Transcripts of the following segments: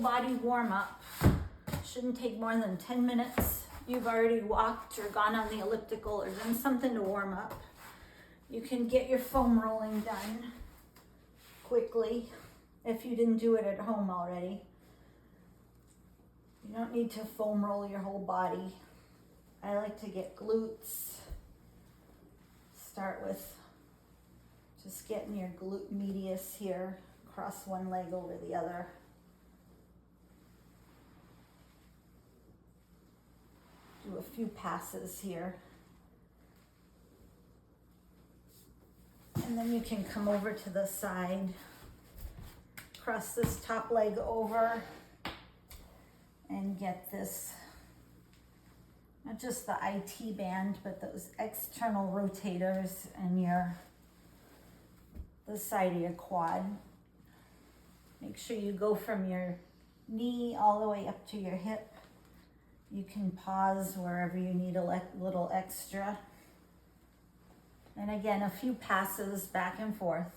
body warm up. Shouldn't take more than 10 minutes. You've already walked or gone on the elliptical or done something to warm up. You can get your foam rolling done quickly if you didn't do it at home already. You don't need to foam roll your whole body. I like to get glutes. Start with just getting your glute medius here, cross one leg over the other. Do a few passes here. And then you can come over to the side, cross this top leg over, and get this, not just the IT band, but those external rotators and the side of your quad. Make sure you go from your knee all the way up to your hip. You can pause wherever you need a little extra. And again, a few passes back and forth.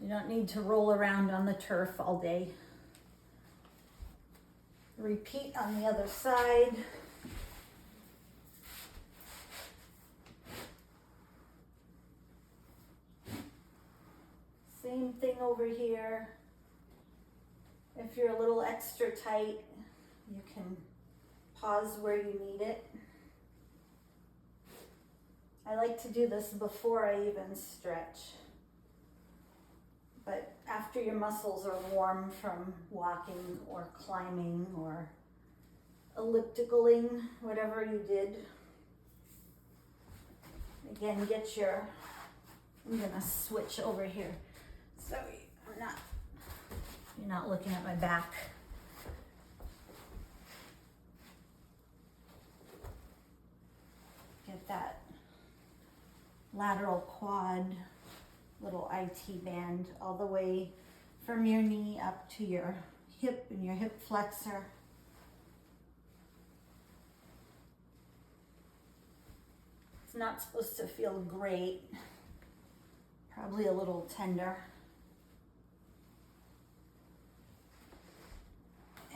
You don't need to roll around on the turf all day. Repeat on the other side. Same thing over here. If you're a little extra tight, you can pause where you need it. I like to do this before I even stretch. But after your muscles are warm from walking or climbing or ellipticaling, whatever you did, again, I'm gonna switch over here. So you're not looking at my back. Get that lateral quad, little IT band, all the way from your knee up to your hip and your hip flexor. It's not supposed to feel great, probably a little tender.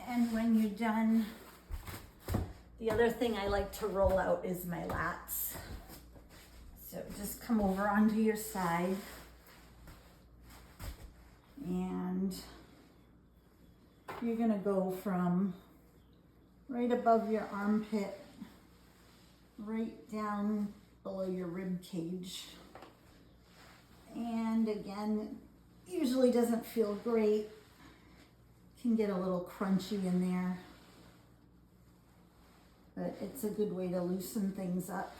And when you're done, the other thing I like to roll out is my lats. So just come over onto your side and you're gonna go from right above your armpit, right down below your rib cage. And again, usually doesn't feel great. Can get a little crunchy in there, but it's a good way to loosen things up.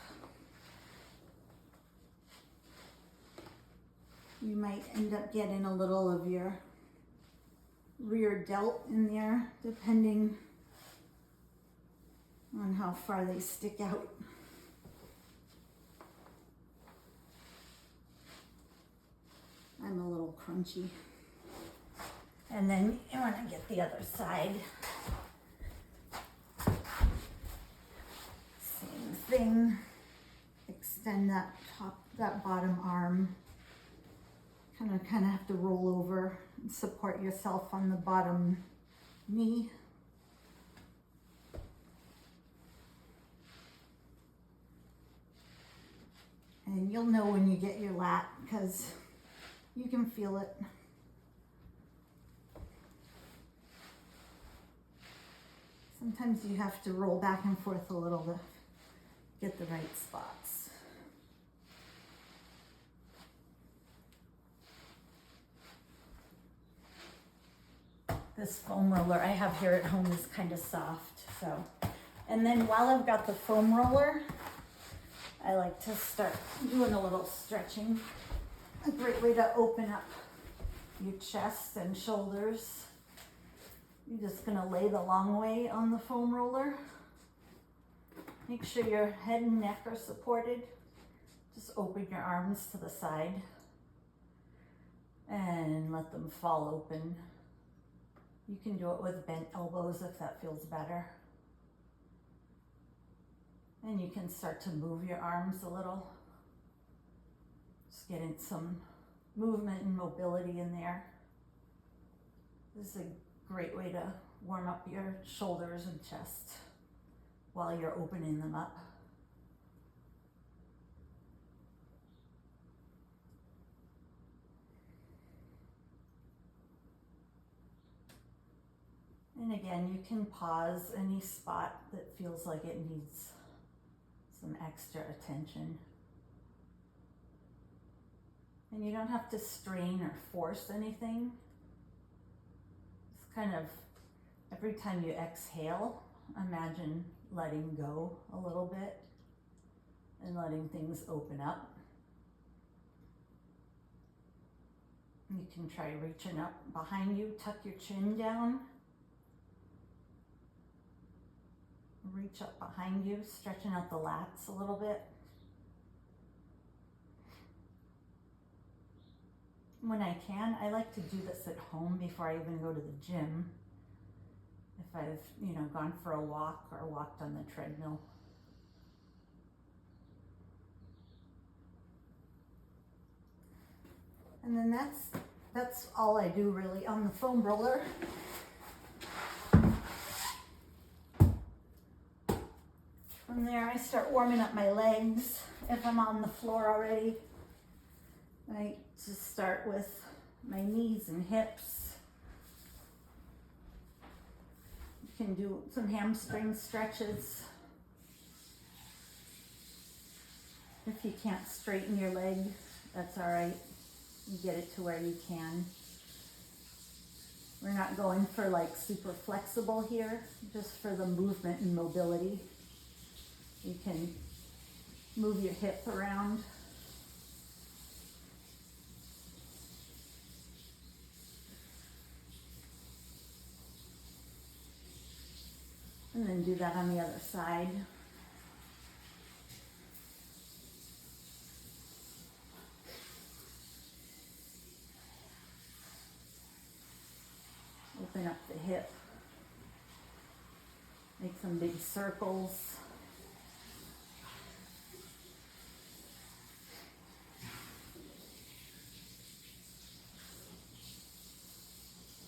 You might end up getting a little of your rear delt in there, depending on how far they stick out. I'm a little crunchy. And then you want to get the other side. Same thing. Extend that bottom arm. Kind of have to roll over and support yourself on the bottom knee. And you'll know when you get your lat because you can feel it. Sometimes you have to roll back and forth a little to get the right spots. This foam roller I have here at home is kind of soft, so. And then while I've got the foam roller, I like to start doing a little stretching. A great way to open up your chest and shoulders. You're just gonna lay the long way on the foam roller. Make sure your head and neck are supported. Just open your arms to the side and let them fall open. You can do it with bent elbows if that feels better. And you can start to move your arms a little. Just getting some movement and mobility in there. This is a Great way to warm up your shoulders and chest while you're opening them up. And again, you can pause any spot that feels like it needs some extra attention. And you don't have to strain or force anything. It's kind of, every time you exhale, imagine letting go a little bit and letting things open up. You can try reaching up behind you, tuck your chin down. Reach up behind you, stretching out the lats a little bit. When I can, I like to do this at home before I even go to the gym. If I've, gone for a walk or walked on the treadmill. And then that's all I do really on the foam roller. From there, I start warming up my legs. If I'm on the floor already, I just start with my knees and hips. You can do some hamstring stretches. If you can't straighten your leg, that's all right. You get it to where you can. We're not going for like super flexible here, just for the movement and mobility. You can move your hip around. And then do that on the other side. Open up the hip. Make some big circles.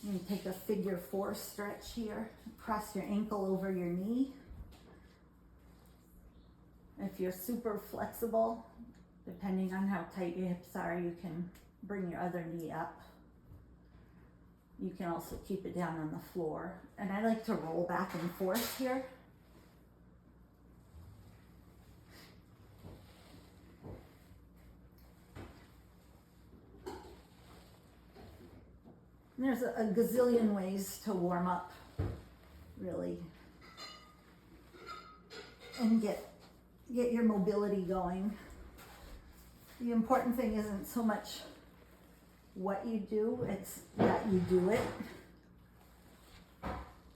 And take a figure 4 stretch here. Cross your ankle over your knee. If you're super flexible, depending on how tight your hips are, you can bring your other knee up. You can also keep it down on the floor. And I like to roll back and forth here. There's a gazillion ways to warm up, really, and get your mobility going. The important thing isn't so much what you do, it's that you do it.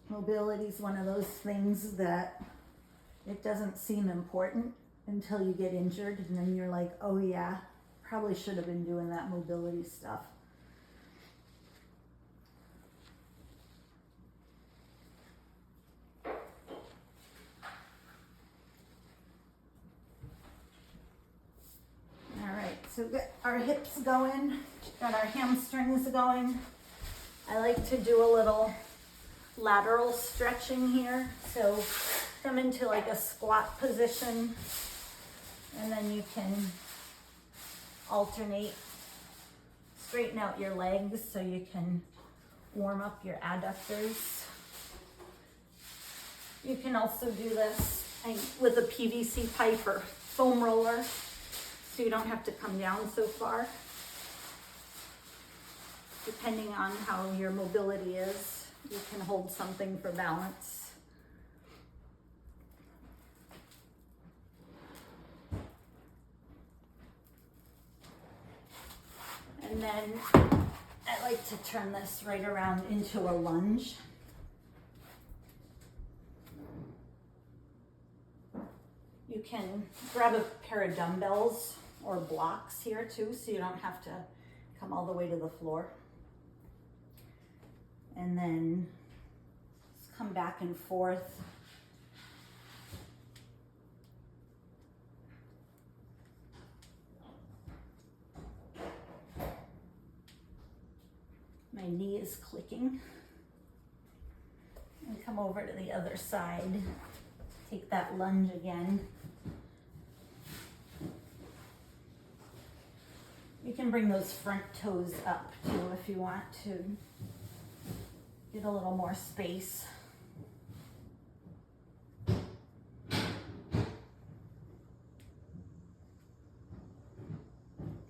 Mobility is one of those things that it doesn't seem important until you get injured, and then you're like, oh yeah, probably should have been doing that mobility stuff. So we've got our hips going, got our hamstrings going. I like to do a little lateral stretching here. So come into like a squat position, and then you can alternate, straighten out your legs so you can warm up your adductors. You can also do this with a PVC pipe or foam roller, so you don't have to come down so far, depending on how your mobility is. You can hold something for balance. And then I like to turn this right around into a lunge. You can grab a pair of dumbbells or blocks here too, so you don't have to come all the way to the floor. And then just come back and forth. My knee is clicking. come over to the other side. Take that lunge again. You can bring those front toes up too if you want to get a little more space.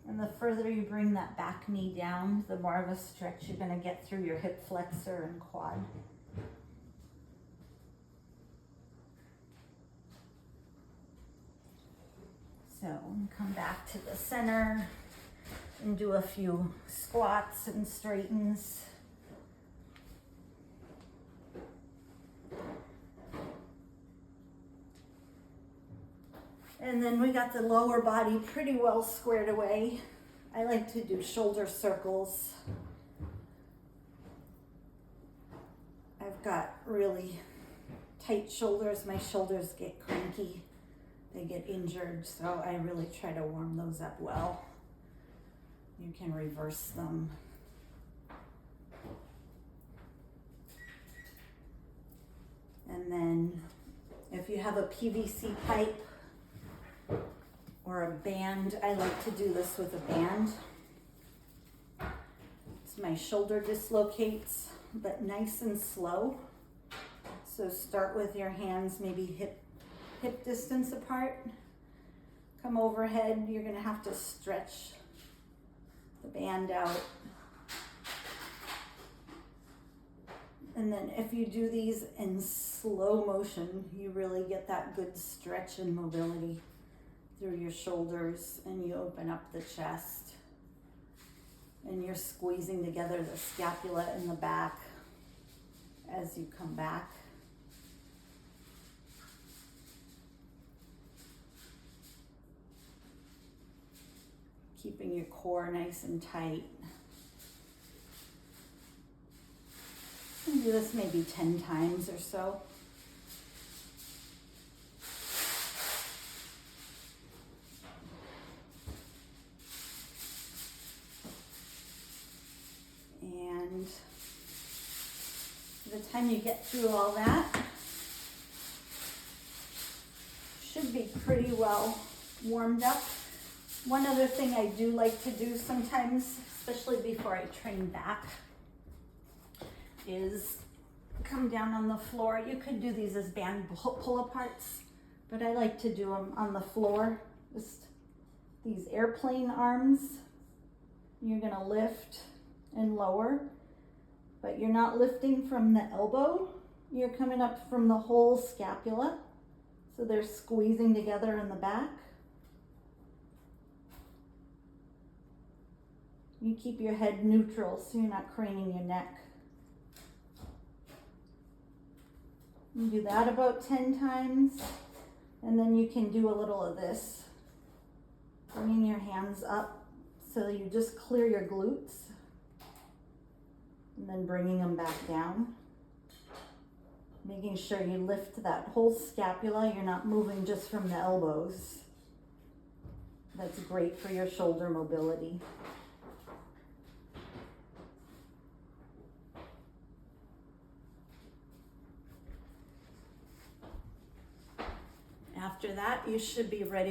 And the further you bring that back knee down, the more of a stretch you're going to get through your hip flexor and quad. So come back to the center and do a few squats and straightens. And then we got the lower body pretty well squared away. I like to do shoulder circles. I've got really tight shoulders. My shoulders get cranky. They get injured, so I really try to warm those up well. You can reverse them. And then if you have a PVC pipe or a band, I like to do this with a band. So my shoulder dislocates, but nice and slow. So start with your hands maybe hip distance apart. Come overhead, you're gonna have to stretch the band out. And then if you do these in slow motion, you really get that good stretch and mobility through your shoulders, and you open up the chest. And you're squeezing together the scapula in the back as you come back. Keeping your core nice and tight. And do this maybe 10 times or so. And by the time you get through all that, should be pretty well warmed up. One other thing I do like to do sometimes, especially before I train back, is come down on the floor. You could do these as band pull-aparts, but I like to do them on the floor. Just these airplane arms. You're gonna lift and lower, but you're not lifting from the elbow. You're coming up from the whole scapula. So they're squeezing together in the back. You keep your head neutral so you're not craning your neck. You do that about 10 times, and then you can do a little of this. Bringing your hands up so you just clear your glutes, and then bringing them back down. Making sure you lift that whole scapula. You're not moving just from the elbows. That's great for your shoulder mobility. After that, you should be ready